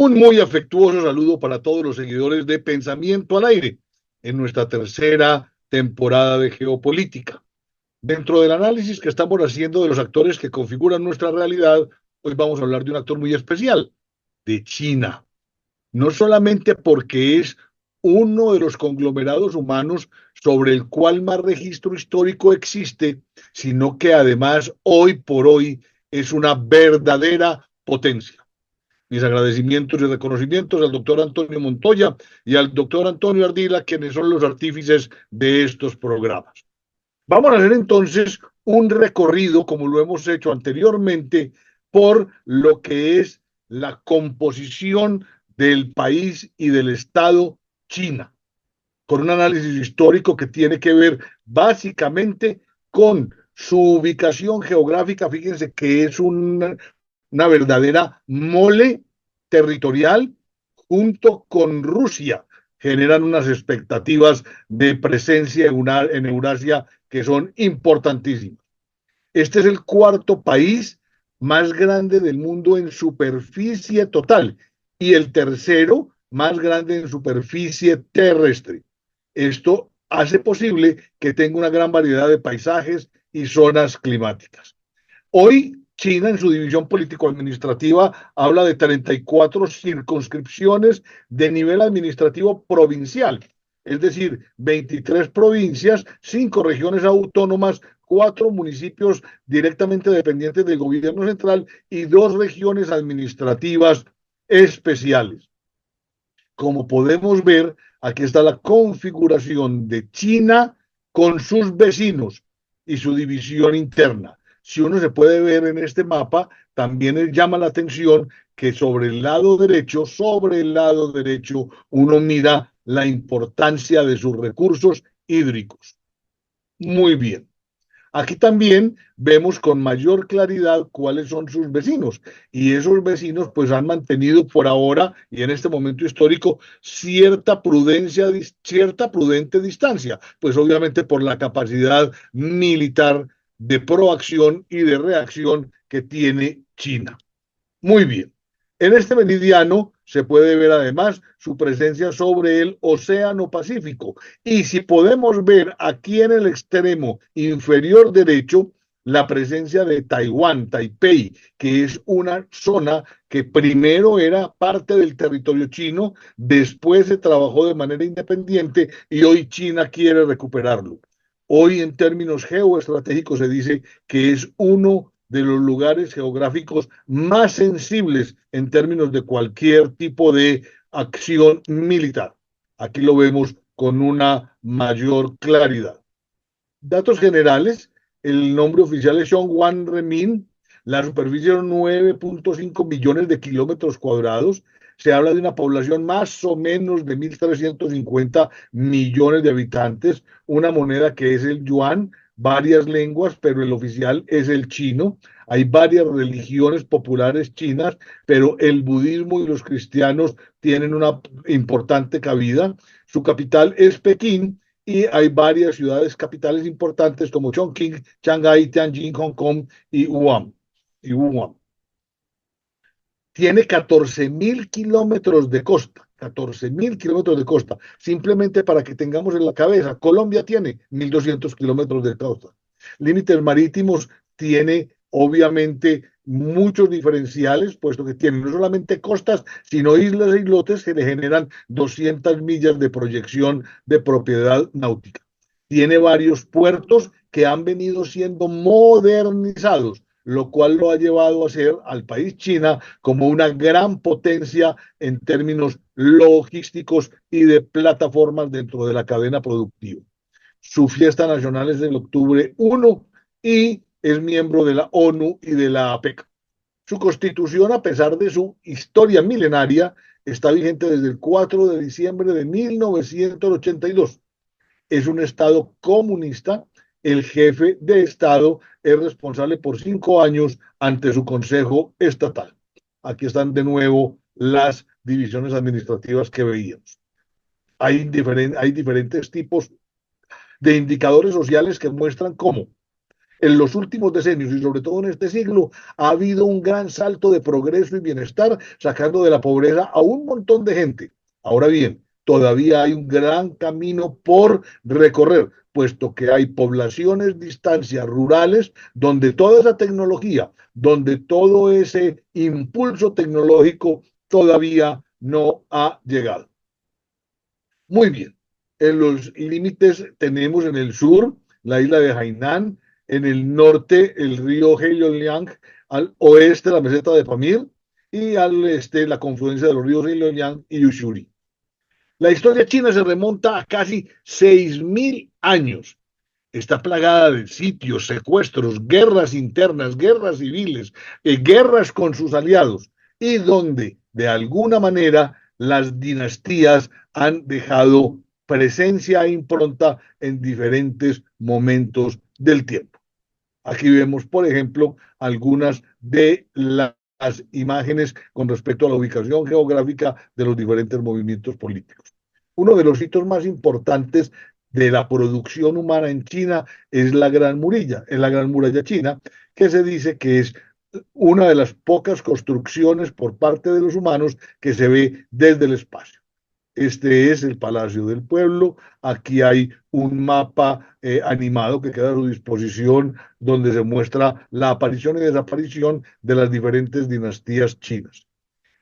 Un muy afectuoso saludo para todos los seguidores de Pensamiento al Aire en nuestra tercera temporada de geopolítica. Dentro del análisis que estamos haciendo de los actores que configuran nuestra realidad, hoy vamos a hablar de un actor muy especial, de China. No solamente porque es uno de los conglomerados humanos sobre el cual más registro histórico existe, sino que además hoy por hoy es una verdadera potencia. Mis agradecimientos y reconocimientos al doctor Antonio Montoya y al doctor Antonio Ardila, quienes son los artífices de estos programas. Vamos a hacer entonces un recorrido, como lo hemos hecho anteriormente, por lo que es la composición del país y del Estado China, con un análisis histórico que tiene que ver básicamente con su ubicación geográfica. Fíjense que es una verdadera mole territorial junto con Rusia. Generan unas expectativas de presencia en Eurasia que son importantísimas. Este es el cuarto país más grande del mundo en superficie total y el tercero más grande en superficie terrestre. Esto hace posible que tenga una gran variedad de paisajes y zonas climáticas. Hoy China, en su división político-administrativa, habla de 34 circunscripciones de nivel administrativo provincial, es decir, 23 provincias, 5 regiones autónomas, 4 municipios directamente dependientes del gobierno central y 2 regiones administrativas especiales. Como podemos ver, aquí está la configuración de China con sus vecinos y su división interna. Si uno se puede ver en este mapa, también llama la atención que sobre el lado derecho, uno mira la importancia de sus recursos hídricos. Muy bien. Aquí también vemos con mayor claridad cuáles son sus vecinos y esos vecinos pues han mantenido por ahora y en este momento histórico cierta prudencia, cierta prudente distancia, pues obviamente por la capacidad militar de proacción y de reacción que tiene China. Muy bien. En este meridiano se puede ver además su presencia sobre el Océano Pacífico. Y si podemos ver aquí en el extremo inferior derecho la presencia de Taiwán, Taipei, que es una zona que primero era parte del territorio chino, después se trabajó de manera independiente y hoy China quiere recuperarlo. Hoy en términos geoestratégicos se dice que es uno de los lugares geográficos más sensibles en términos de cualquier tipo de acción militar. Aquí lo vemos con una mayor claridad. Datos generales, el nombre oficial es Zhongwan Renmin, la superficie es 9.5 millones de kilómetros cuadrados, se habla de una población más o menos de 1.350 millones de habitantes, una moneda que es el yuan, varias lenguas, pero el oficial es el chino. Hay varias religiones populares chinas, pero el budismo y los cristianos tienen una importante cabida. Su capital es Pekín y hay varias ciudades capitales importantes como Chongqing, Shanghái, Tianjin, Hong Kong y Wuhan. Tiene 14.000 kilómetros de costa, 14.000 kilómetros de costa, simplemente para que tengamos en la cabeza. Colombia tiene 1.200 kilómetros de costa. Límites marítimos tiene obviamente muchos diferenciales, puesto que tiene no solamente costas, sino islas e islotes que le generan 200 millas de proyección de propiedad náutica. Tiene varios puertos que han venido siendo modernizados, lo cual lo ha llevado a ser al país China como una gran potencia en términos logísticos y de plataformas dentro de la cadena productiva. Su fiesta nacional es el octubre 1 y es miembro de la ONU y de la APEC. Su constitución, a pesar de su historia milenaria, está vigente desde el 4 de diciembre de 1982. Es un Estado comunista. El jefe de Estado es responsable por 5 años ante su Consejo Estatal. Aquí están de nuevo las divisiones administrativas que veíamos. Hay diferentes tipos de indicadores sociales que muestran cómo En los últimos decenios y sobre todo en este siglo ha habido un gran salto de progreso y bienestar, sacando de la pobreza a un montón de gente. Ahora bien, todavía hay un gran camino por recorrer, puesto que hay poblaciones, distancias rurales, donde toda esa tecnología, donde todo ese impulso tecnológico todavía no ha llegado. Muy bien. En los límites tenemos en el sur la isla de Hainan, en el norte el río Heilongjiang, al oeste la meseta de Pamir y al este la confluencia de los ríos Heilongjiang y Ushuri. La historia china se remonta a casi 6.000 años. Está plagada de sitios, secuestros, guerras internas, guerras civiles, guerras con sus aliados, y donde de alguna manera las dinastías han dejado presencia e impronta en diferentes momentos del tiempo. Aquí vemos, por ejemplo, algunas de las imágenes con respecto a la ubicación geográfica de los diferentes movimientos políticos. Uno de los hitos más importantes de la producción humana en China es la Gran Muralla, es la Gran Muralla China, que se dice que es una de las pocas construcciones por parte de los humanos que se ve desde el espacio. Este es el Palacio del Pueblo. Aquí hay un mapa animado que queda a su disposición donde se muestra la aparición y desaparición de las diferentes dinastías chinas.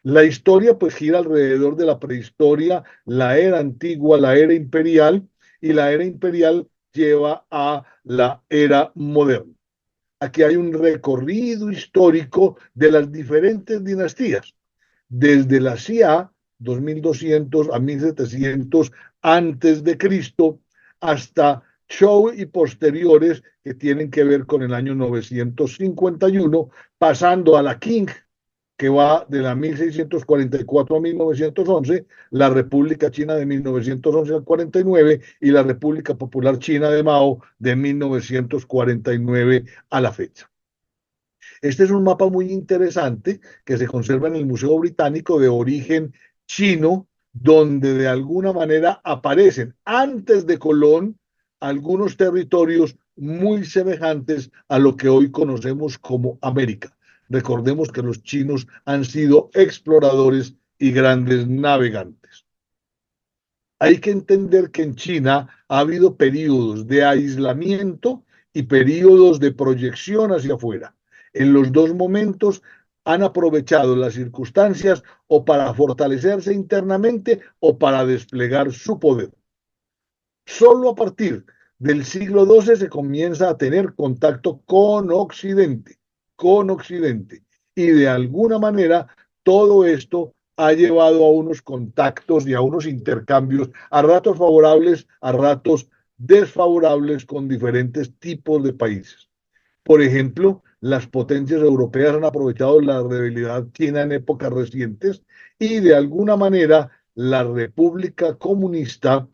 La historia pues gira alrededor de la prehistoria, la era antigua, la era imperial, y la era imperial lleva a la era moderna. Aquí hay un recorrido histórico de las diferentes dinastías, desde la CIA 2200 a 1700 antes de Cristo hasta Zhou y posteriores que tienen que ver con el año 951, pasando a la Qing, que va de la 1644 a 1911, la República China de 1911 al 49 y la República Popular China de Mao de 1949 a la fecha. Este es un mapa muy interesante que se conserva en el Museo Británico de origen chino, donde de alguna manera aparecen antes de Colón algunos territorios muy semejantes a lo que hoy conocemos como América. Recordemos que los chinos han sido exploradores y grandes navegantes. Hay que entender que en China ha habido periodos de aislamiento y periodos de proyección hacia afuera. En los dos momentos han aprovechado las circunstancias o para fortalecerse internamente o para desplegar su poder. Solo a partir del siglo XII se comienza a tener contacto con Occidente, y de alguna manera todo esto ha llevado a unos contactos y a unos intercambios, a ratos favorables, a ratos desfavorables con diferentes tipos de países. Por ejemplo, las potencias europeas han aprovechado la debilidad china en épocas recientes y de alguna manera la República Comunista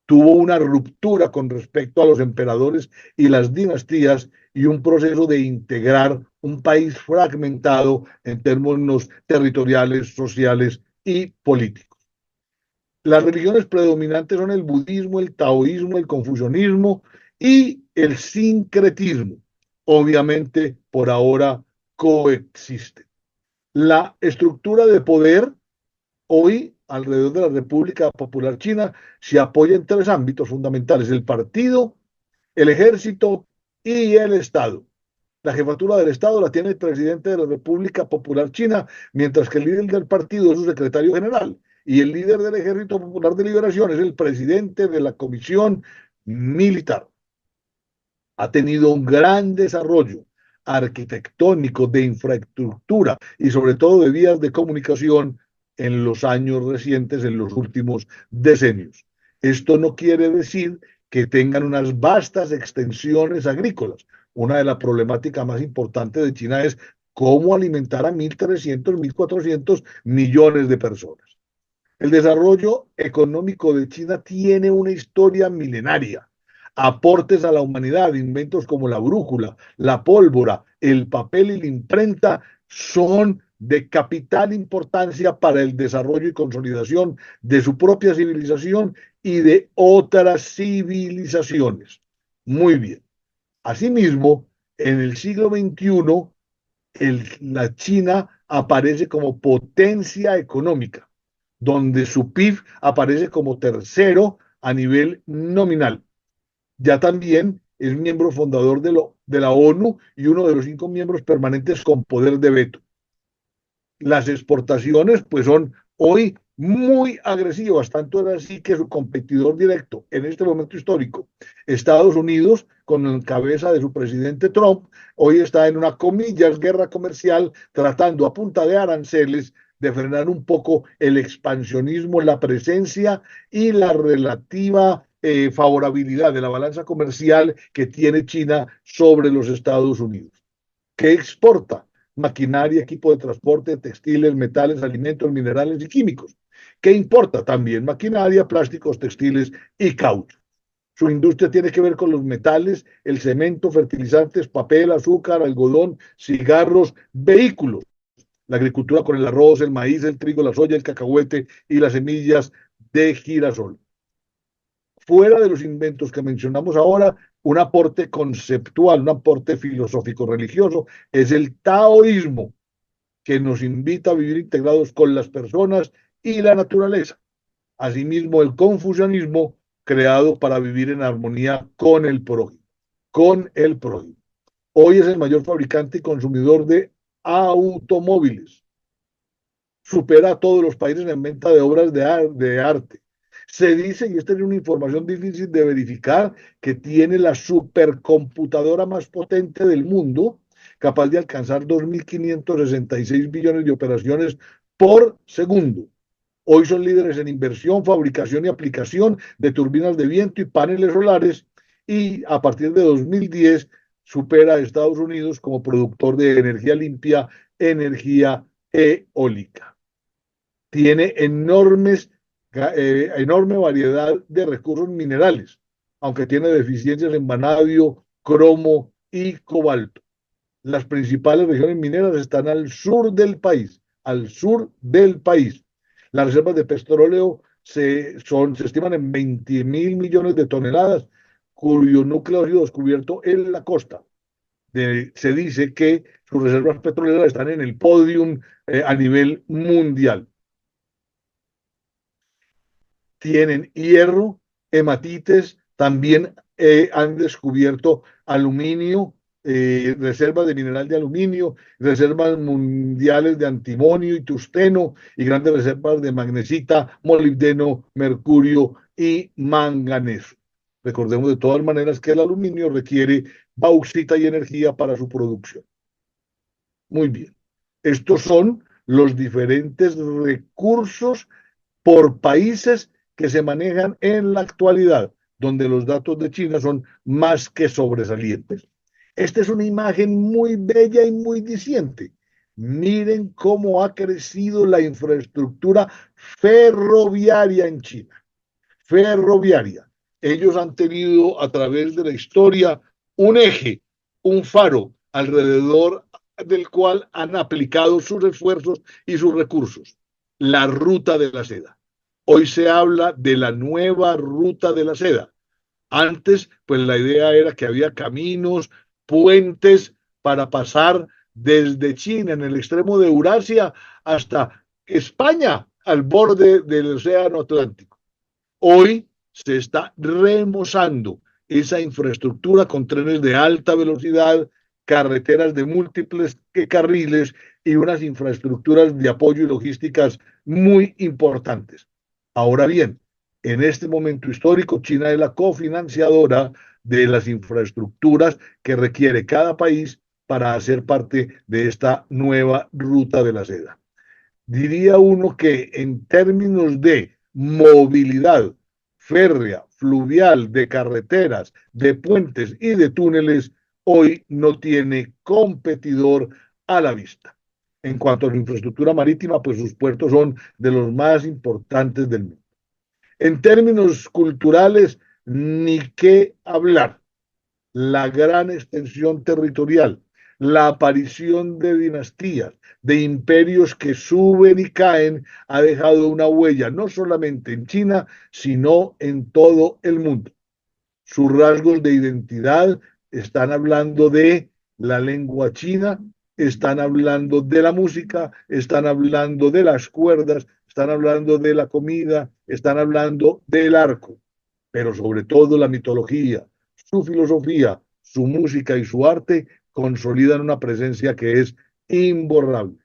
tuvo una ruptura con respecto a los emperadores y las dinastías y un proceso de integrar un país fragmentado en términos territoriales, sociales y políticos. Las religiones predominantes son el budismo, el taoísmo, el confucianismo y el sincretismo. Obviamente, por ahora coexisten. La estructura de poder hoy alrededor de la República Popular China se apoya en tres ámbitos fundamentales: el partido, el ejército y el Estado. La jefatura del Estado la tiene el presidente de la República Popular China, mientras que el líder del partido es su secretario general, y el líder del Ejército Popular de Liberación es el presidente de la Comisión Militar. Ha tenido un gran desarrollo arquitectónico, de infraestructura y sobre todo de vías de comunicación en los años recientes, en los últimos decenios. Esto no quiere decir que tengan unas vastas extensiones agrícolas. Una de las problemáticas más importantes de China es cómo alimentar a 1.300, 1.400 millones de personas. El desarrollo económico de China tiene una historia milenaria. Aportes a la humanidad, inventos como la brújula, la pólvora, el papel y la imprenta son de capital importancia para el desarrollo y consolidación de su propia civilización y de otras civilizaciones. Muy bien. Asimismo, en el siglo XXI, la China aparece como potencia económica, donde su PIB aparece como tercero a nivel nominal. Ya también es miembro fundador de la ONU y uno de los 5 miembros permanentes con poder de veto. Las exportaciones pues son hoy muy agresivas, tanto es así que su competidor directo en este momento histórico, Estados Unidos, con cabeza de su presidente Trump, hoy está en una comillas guerra comercial tratando a punta de aranceles de frenar un poco el expansionismo, la presencia y la relativa favorabilidad de la balanza comercial que tiene China sobre los Estados Unidos. ¿Qué exporta? Maquinaria, equipo de transporte, textiles, metales, alimentos, minerales y químicos. ¿Qué importa? También maquinaria, plásticos, textiles y caucho. Su industria tiene que ver con los metales, el cemento, fertilizantes, papel, azúcar, algodón, cigarros, vehículos. La agricultura con el arroz, el maíz, el trigo, la soya, el cacahuete y las semillas de girasol. Fuera de los inventos que mencionamos ahora, un aporte conceptual, un aporte filosófico religioso, es el taoísmo, que nos invita a vivir integrados con las personas y la naturaleza. Asimismo, el confucianismo, creado para vivir en armonía con el prójimo, con el prójimo. Hoy es el mayor fabricante y consumidor de automóviles. Supera a todos los países en venta de obras de arte. Se dice, y esta es una información difícil de verificar, que tiene la supercomputadora más potente del mundo, capaz de alcanzar 2.566 billones de operaciones por segundo. Hoy son líderes en inversión, fabricación y aplicación de turbinas de viento y paneles solares, y a partir de 2010 supera a Estados Unidos como productor de energía limpia, energía eólica. Tiene enorme variedad de recursos minerales, aunque tiene deficiencias en vanadio, cromo y cobalto. Las principales regiones mineras están al sur del país, al sur del país. Las reservas de petróleo se estiman en 20.000 millones de toneladas, cuyo núcleo ha sido descubierto en la costa. Se dice que sus reservas petroleras están en el podium a nivel mundial. Tienen hierro, hematites, también han descubierto aluminio, reservas de mineral de aluminio, reservas mundiales de antimonio y tungsteno y grandes reservas de magnesita, molibdeno, mercurio y manganeso. Recordemos de todas maneras que el aluminio requiere bauxita y energía para su producción. Muy bien. Estos son los diferentes recursos por países que se manejan en la actualidad, donde los datos de China son más que sobresalientes. Esta es una imagen muy bella y muy diciente. Miren cómo ha crecido la infraestructura ferroviaria en China. Ferroviaria. Ellos han tenido a través de la historia un eje, un faro alrededor del cual han aplicado sus esfuerzos y sus recursos. La ruta de la seda. Hoy se habla de la nueva ruta de la seda. Antes, pues la idea era que había caminos, puentes para pasar desde China, en el extremo de Eurasia, hasta España, al borde del Océano Atlántico. Hoy se está remozando esa infraestructura con trenes de alta velocidad, carreteras de múltiples carriles y unas infraestructuras de apoyo y logísticas muy importantes. Ahora bien, en este momento histórico, China es la cofinanciadora de las infraestructuras que requiere cada país para hacer parte de esta nueva ruta de la seda. Diría uno que en términos de movilidad férrea, fluvial, de carreteras, de puentes y de túneles, hoy no tiene competidor a la vista. En cuanto a la infraestructura marítima, pues sus puertos son de los más importantes del mundo. En términos culturales, ni qué hablar. La gran extensión territorial, la aparición de dinastías, de imperios que suben y caen, ha dejado una huella no solamente en China, sino en todo el mundo. Sus rasgos de identidad están hablando de la lengua china, están hablando de la música, están hablando de las cuerdas, están hablando de la comida, están hablando del arco, pero sobre todo la mitología, su filosofía, su música y su arte consolidan una presencia que es imborrable.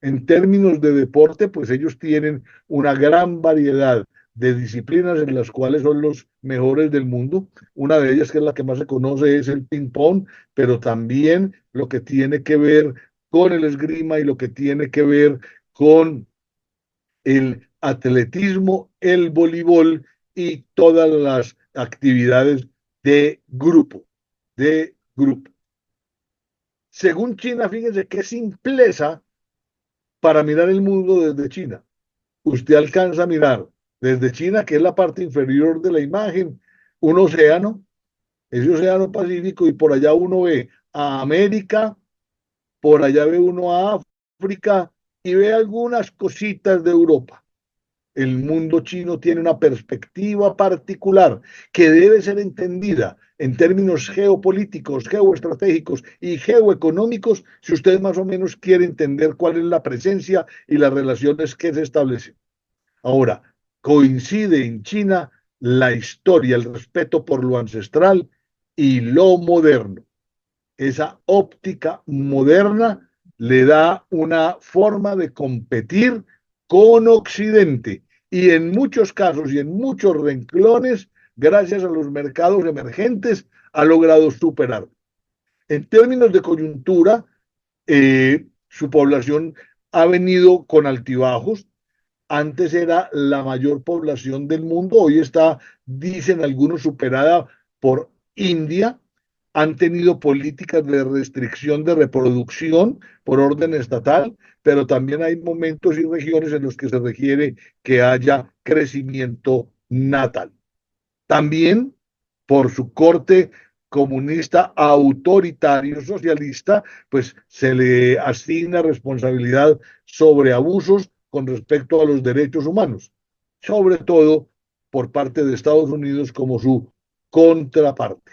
En términos de deporte, pues ellos tienen una gran variedad de disciplinas en las cuales son los mejores del mundo. Una de ellas, que es la que más se conoce, es el ping-pong, pero también lo que tiene que ver con el esgrima y lo que tiene que ver con el atletismo, el voleibol y todas las actividades de grupo, de grupo. Según China, fíjense qué simpleza para mirar el mundo desde China. Usted alcanza a mirar desde China, que es la parte inferior de la imagen, un océano, ese océano Pacífico, y por allá uno ve a América, por allá ve uno a África y ve algunas cositas de Europa. El mundo chino tiene una perspectiva particular que debe ser entendida en términos geopolíticos, geoestratégicos y geoeconómicos si usted más o menos quiere entender cuál es la presencia y las relaciones que se establecen. Ahora, coincide en China la historia, el respeto por lo ancestral y lo moderno. Esa óptica moderna le da una forma de competir con Occidente y en muchos casos y en muchos renglones, gracias a los mercados emergentes, ha logrado superar. En términos de coyuntura, su población ha venido con altibajos. Antes era la mayor población del mundo, hoy está, dicen algunos, superada por India. Han tenido políticas de restricción de reproducción por orden estatal, pero también hay momentos y regiones en los que se requiere que haya crecimiento natal. También por su corte comunista, autoritario, socialista, pues se le asigna responsabilidad sobre abusos con respecto a los derechos humanos, sobre todo por parte de Estados Unidos como su contraparte.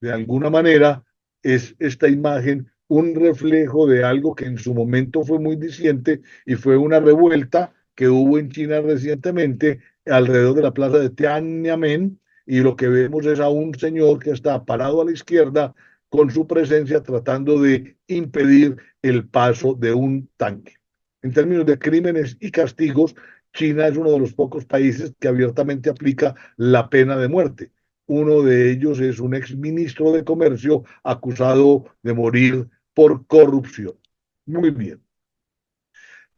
De alguna manera, es esta imagen un reflejo de algo que en su momento fue muy diciente y fue una revuelta que hubo en China recientemente alrededor de la plaza de Tiananmen, y lo que vemos es a un señor que está parado a la izquierda con su presencia tratando de impedir el paso de un tanque. En términos de crímenes y castigos, China es uno de los pocos países que abiertamente aplica la pena de muerte. Uno de ellos es un exministro de Comercio acusado de morir por corrupción. Muy bien.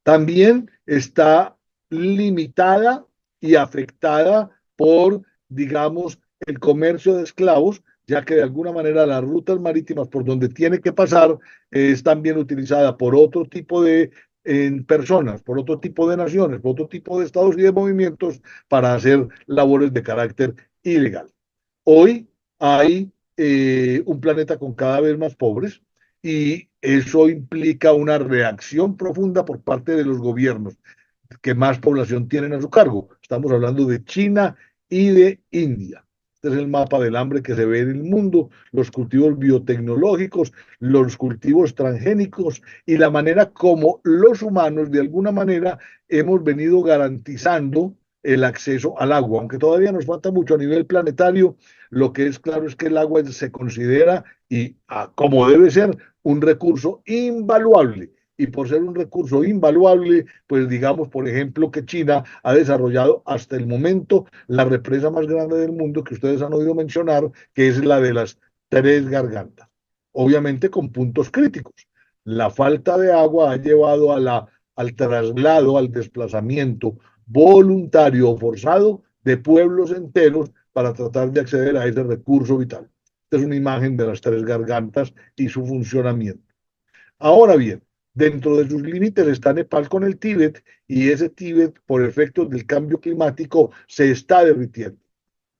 También está limitada y afectada por, digamos, el comercio de esclavos, ya que de alguna manera las rutas marítimas por donde tiene que pasar es también utilizada por otro tipo de personas, por otro tipo de naciones, por otro tipo de estados y de movimientos para hacer labores de carácter ilegal. Hoy hay un planeta con cada vez más pobres y eso implica una reacción profunda por parte de los gobiernos que más población tienen a su cargo. Estamos hablando de China y de India. Este es el mapa del hambre que se ve en el mundo, los cultivos biotecnológicos, los cultivos transgénicos y la manera como los humanos de alguna manera hemos venido garantizando el acceso al agua. Aunque todavía nos falta mucho a nivel planetario, lo que es claro es que el agua se considera, y como debe ser, un recurso invaluable. Y por ser un recurso invaluable, pues digamos, por ejemplo, que China ha desarrollado hasta el momento la represa más grande del mundo que ustedes han oído mencionar, que es la de las Tres Gargantas. Obviamente con puntos críticos. La falta de agua ha llevado al traslado, al desplazamiento voluntario o forzado de pueblos enteros para tratar de acceder a ese recurso vital. Esta es una imagen de las Tres Gargantas y su funcionamiento. Ahora bien, dentro de sus límites está Nepal con el Tíbet, y ese Tíbet, por efectos del cambio climático, se está derritiendo.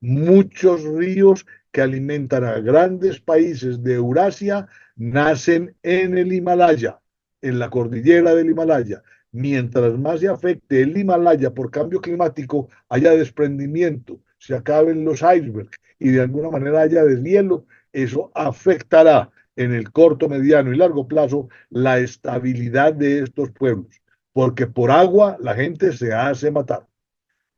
Muchos ríos que alimentan a grandes países de Eurasia nacen en el Himalaya, en la cordillera del Himalaya. Mientras más se afecte el Himalaya por cambio climático, haya desprendimiento, se acaben los icebergs y de alguna manera haya deshielo, eso afectará en el corto, mediano y largo plazo la estabilidad de estos pueblos, porque por agua la gente se hace matar.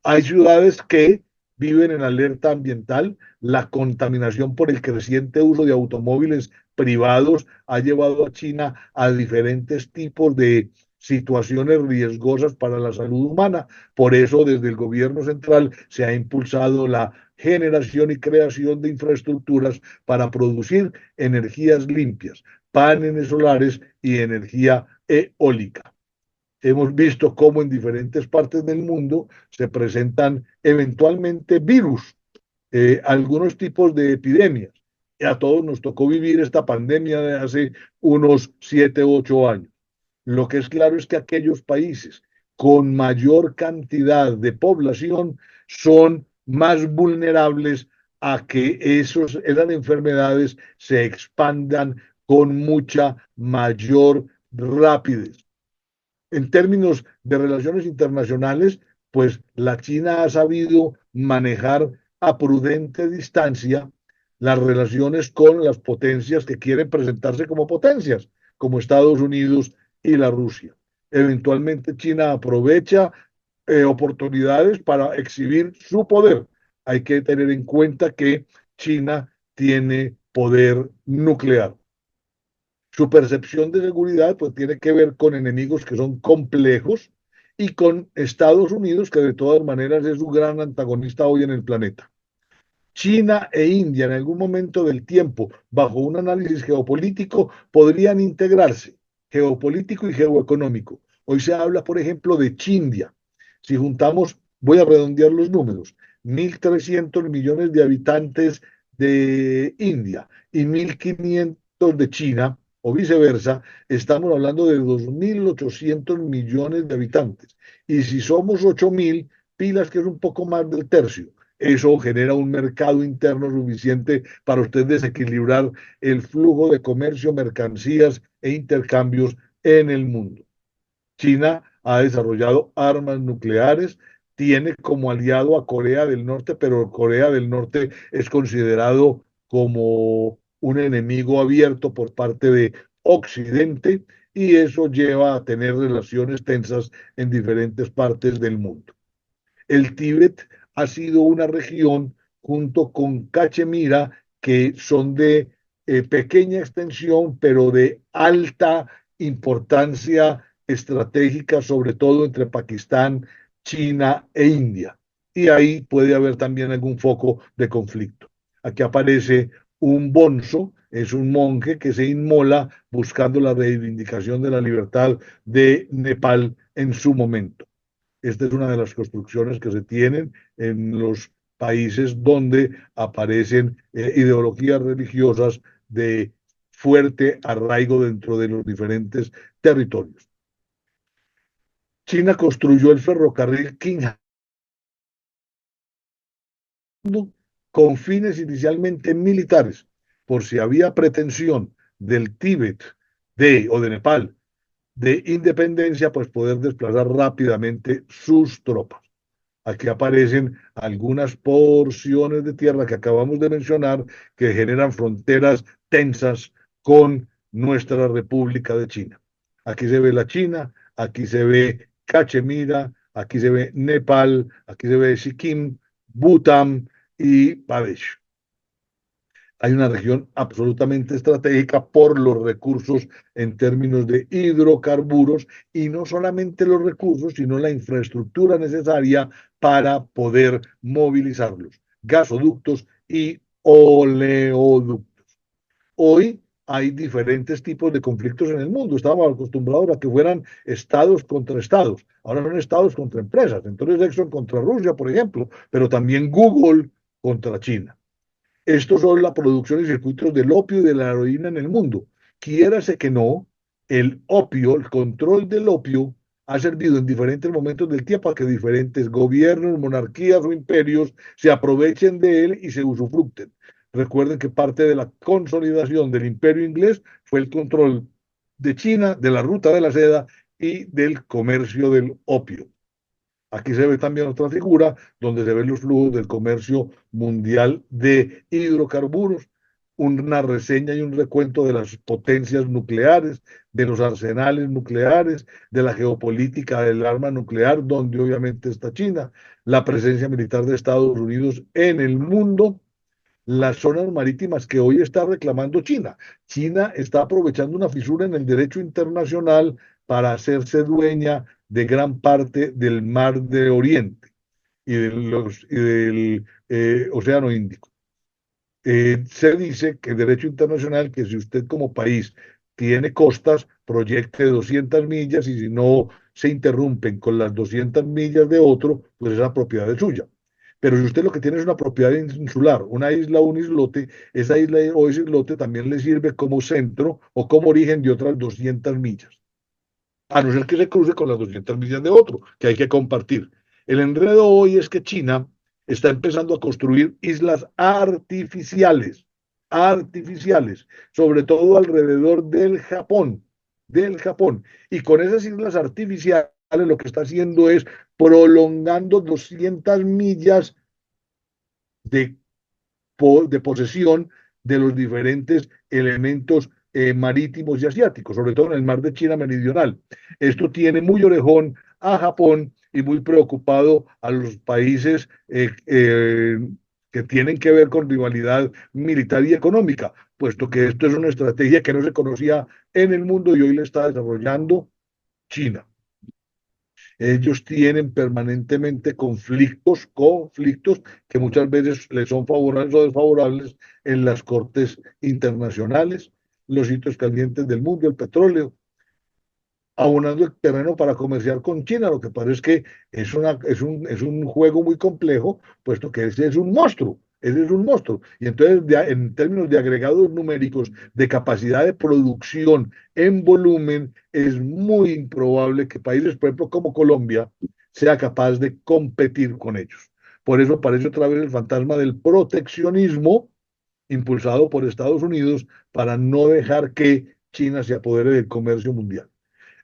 Hay ciudades que viven en alerta ambiental. La contaminación por el creciente uso de automóviles privados ha llevado a China a diferentes tipos de situaciones riesgosas para la salud humana. Por eso, desde el gobierno central se ha impulsado la generación y creación de infraestructuras para producir energías limpias, paneles solares y energía eólica. Hemos visto cómo en diferentes partes del mundo se presentan eventualmente virus, algunos tipos de epidemias. Y a todos nos tocó vivir esta pandemia de hace unos 7, 8 años. Lo que es claro es que aquellos países con mayor cantidad de población son más vulnerables a que esas enfermedades se expandan con mucha mayor rapidez. En términos de relaciones internacionales, pues la China ha sabido manejar a prudente distancia las relaciones con las potencias que quieren presentarse como potencias, como Estados Unidos y la Rusia. Eventualmente China aprovecha oportunidades para exhibir su poder. Hay que tener en cuenta que China tiene poder nuclear. Su percepción de seguridad pues tiene que ver con enemigos que son complejos y con Estados Unidos, que de todas maneras es un gran antagonista hoy en el planeta. China e India en algún momento del tiempo, bajo un análisis geopolítico, podrían integrarse, geopolítico y geoeconómico. Hoy se habla, por ejemplo, de Chindia. Si juntamos, voy a redondear los números, 1.300 millones de habitantes de India y 1.500 de China, o viceversa, estamos hablando de 2.800 millones de habitantes. Y si somos 8.000, pilas que es un poco más del tercio. Eso genera un mercado interno suficiente para usted desequilibrar el flujo de comercio, mercancías e intercambios en el mundo. China ha desarrollado armas nucleares, tiene como aliado a Corea del Norte, pero Corea del Norte es considerado como un enemigo abierto por parte de Occidente y eso lleva a tener relaciones tensas en diferentes partes del mundo. El Tíbet ha sido una región junto con Cachemira que son de pequeña extensión, pero de alta importancia estratégica, sobre todo entre Pakistán, China e India. Y ahí puede haber también algún foco de conflicto. Aquí aparece un bonzo, es un monje que se inmola buscando la reivindicación de la libertad de Nepal en su momento. Esta es una de las construcciones que se tienen en los países donde aparecen ideologías religiosas de fuerte arraigo dentro de los diferentes territorios. China construyó el ferrocarril Qinghai con fines inicialmente militares, por si había pretensión del Tíbet o de Nepal de independencia, pues poder desplazar rápidamente sus tropas. Aquí aparecen algunas porciones de tierra que acabamos de mencionar que generan fronteras tensas con nuestra República de China. Aquí se ve la China, aquí se ve Cachemira, aquí se ve Nepal, aquí se ve Sikkim, Bután y Bangladesh. Hay una región absolutamente estratégica por los recursos en términos de hidrocarburos y no solamente los recursos, sino la infraestructura necesaria para poder movilizarlos, gasoductos y oleoductos. Hoy hay diferentes tipos de conflictos en el mundo. Estábamos acostumbrados a que fueran estados contra estados. Ahora son estados contra empresas. Entonces Exxon contra Rusia, por ejemplo, pero también Google contra China. Estos son la producción y circuitos del opio y de la heroína en el mundo. Quiérase que no, el opio, el control del opio, ha servido en diferentes momentos del tiempo a que diferentes gobiernos, monarquías o imperios se aprovechen de él y se usufructen. Recuerden que parte de la consolidación del imperio inglés fue el control de China, de la ruta de la seda y del comercio del opio. Aquí se ve también otra figura donde se ven los flujos del comercio mundial de hidrocarburos. una reseña y un recuento de las potencias nucleares, de los arsenales nucleares, de la geopolítica del arma nuclear, donde obviamente está China, la presencia militar de Estados Unidos en el mundo, las zonas marítimas que hoy está reclamando China. China está aprovechando una fisura en el derecho internacional para hacerse dueña de gran parte del mar de Oriente y del Océano Índico. Se dice que el derecho internacional, que si usted como país tiene costas, proyecte 200 millas y si no se interrumpen con las 200 millas de otro, pues esa propiedad es suya. Pero si usted lo que tiene es una propiedad insular, una isla o un islote, esa isla o ese islote también le sirve como centro o como origen de otras 200 millas. A no ser que se cruce con las 200 millas de otro, que hay que compartir. El enredo hoy es que China está empezando a construir islas artificiales, sobre todo alrededor del Japón. Y con esas islas artificiales lo que está haciendo es prolongando 200 millas de de posesión de los diferentes elementos marítimos y asiáticos, sobre todo en el mar de China Meridional. Esto tiene muy orejón a Japón y muy preocupado a los países que tienen que ver con rivalidad militar y económica, puesto que esto es una estrategia que no se conocía en el mundo y hoy la está desarrollando China. Ellos tienen permanentemente conflictos que muchas veces les son favorables o desfavorables en las cortes internacionales, los sitios calientes del mundo, el petróleo, abonando el terreno para comerciar con China. Lo que pasa es que es un juego muy complejo, puesto que ese es un monstruo. Ese es un monstruo. Y entonces, en términos de agregados numéricos, de capacidad de producción en volumen, es muy improbable que países, por ejemplo, como Colombia, sea capaz de competir con ellos. Por eso aparece otra vez el fantasma del proteccionismo impulsado por Estados Unidos para no dejar que China se apodere del comercio mundial.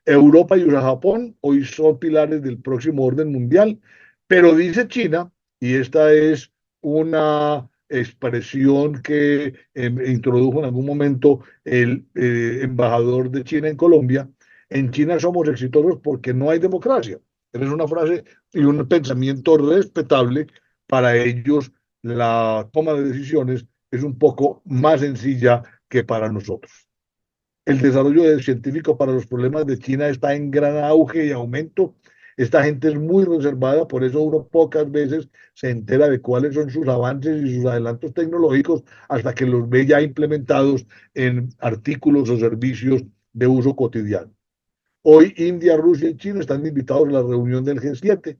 Europa y Japón hoy son pilares del próximo orden mundial, pero dice China, y esta es una expresión que introdujo en algún momento el embajador de China en Colombia, en China somos exitosos porque no hay democracia. Es una frase y un pensamiento respetable. Para ellos la toma de decisiones es un poco más sencilla que para nosotros. El desarrollo científico para los problemas de China está en gran auge y aumento. Esta gente es muy reservada, por eso uno pocas veces se entera de cuáles son sus avances y sus adelantos tecnológicos hasta que los ve ya implementados en artículos o servicios de uso cotidiano. Hoy India, Rusia y China están invitados a la reunión del G7.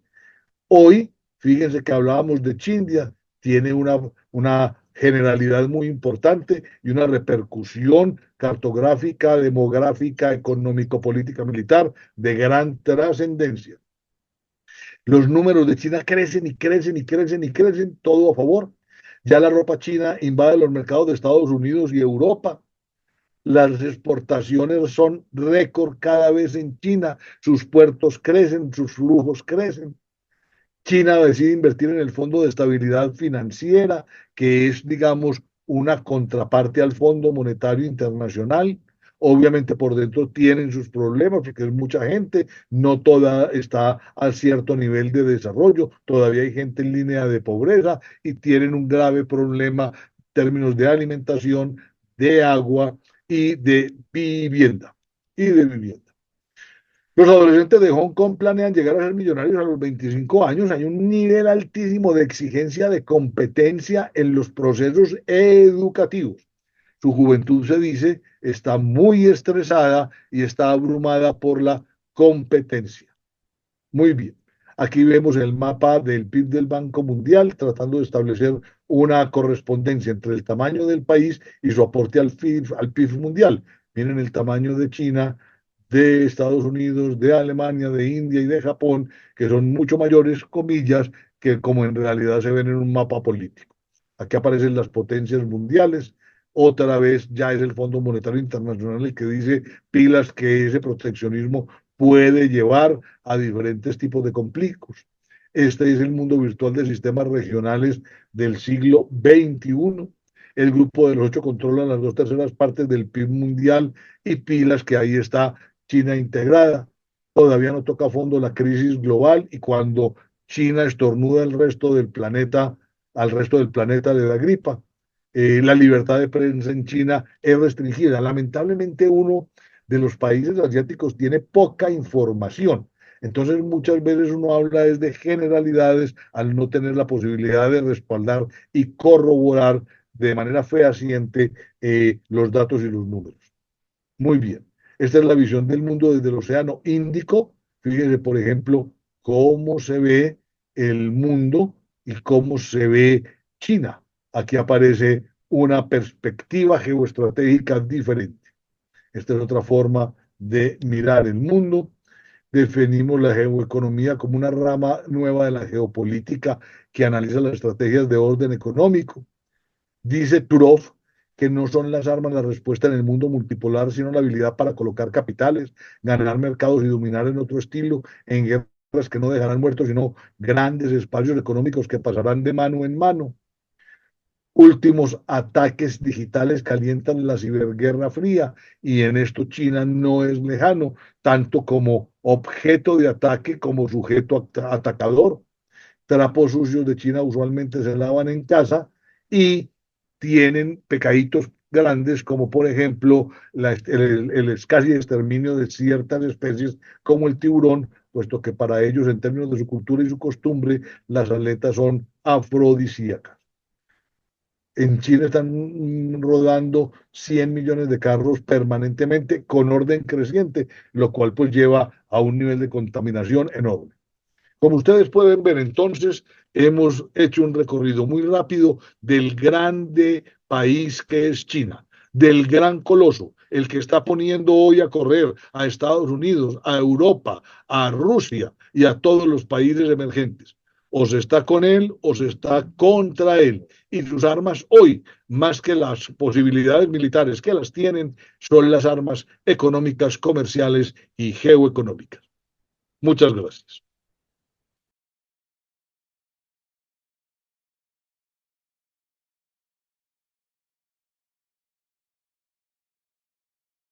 Hoy, fíjense que hablábamos de Chindia, tiene una generalidad muy importante y una repercusión cartográfica, demográfica, económico, política, militar de gran trascendencia. Los números de China crecen y crecen y crecen y crecen, todo a favor. Ya la ropa china invade los mercados de Estados Unidos y Europa. Las exportaciones son récord cada vez en China, sus puertos crecen, sus flujos crecen. China decide invertir en el Fondo de Estabilidad Financiera, que es, digamos, una contraparte al Fondo Monetario Internacional. Obviamente por dentro tienen sus problemas porque es mucha gente, no toda está a cierto nivel de desarrollo, todavía hay gente en línea de pobreza y tienen un grave problema en términos de alimentación, de agua y de vivienda. Y de vivienda. Los adolescentes de Hong Kong planean llegar a ser millonarios a los 25 años. Hay un nivel altísimo de exigencia de competencia en los procesos educativos. Su juventud, se dice, está muy estresada y está abrumada por la competencia. Muy bien. Aquí vemos el mapa del PIB del Banco Mundial, tratando de establecer una correspondencia entre el tamaño del país y su aporte al PIB mundial. Miren el tamaño de China, de Estados Unidos, de Alemania, de India y de Japón, que son mucho mayores, comillas, que como en realidad se ven en un mapa político. Aquí aparecen las potencias mundiales. Otra vez ya es el Fondo Monetario Internacional el que dice pilas que ese proteccionismo puede llevar a diferentes tipos de conflictos. Este es el mundo virtual de sistemas regionales del siglo XXI. el grupo de los ocho controla las dos terceras partes del PIB mundial y pilas que ahí está China integrada. Todavía no toca a fondo la crisis global y cuando China estornuda al resto del planeta le da gripa. La libertad de prensa en China es restringida. Lamentablemente uno de los países asiáticos tiene poca información. Entonces muchas veces uno habla desde generalidades al no tener la posibilidad de respaldar y corroborar de manera fehaciente los datos y los números. Muy bien. Esta es la visión del mundo desde el Océano Índico. Fíjense, por ejemplo, cómo se ve el mundo y cómo se ve China. Aquí aparece una perspectiva geoestratégica diferente. Esta es otra forma de mirar el mundo. Definimos la geoeconomía como una rama nueva de la geopolítica que analiza las estrategias de orden económico. Dice Turov que no son las armas la respuesta en el mundo multipolar, sino la habilidad para colocar capitales, ganar mercados y dominar en otro estilo, en guerras que no dejarán muertos, sino grandes espacios económicos que pasarán de mano en mano. Últimos ataques digitales calientan la ciberguerra fría y en esto China no es lejano, tanto como objeto de ataque como sujeto atacador. Trapos sucios de China usualmente se lavan en casa y tienen pecaditos grandes como por ejemplo casi exterminio de ciertas especies como el tiburón, puesto que para ellos en términos de su cultura y su costumbre las aletas son afrodisíacas. En China están rodando 100 millones de carros permanentemente con orden creciente, lo cual pues lleva a un nivel de contaminación enorme. Como ustedes pueden ver, entonces, hemos hecho un recorrido muy rápido del grande país que es China, del gran coloso, el que está poniendo hoy a correr a Estados Unidos, a Europa, a Rusia y a todos los países emergentes. O se está con él o se está contra él. Y sus armas hoy, más que las posibilidades militares que las tienen, son las armas económicas, comerciales y geoeconómicas. Muchas gracias.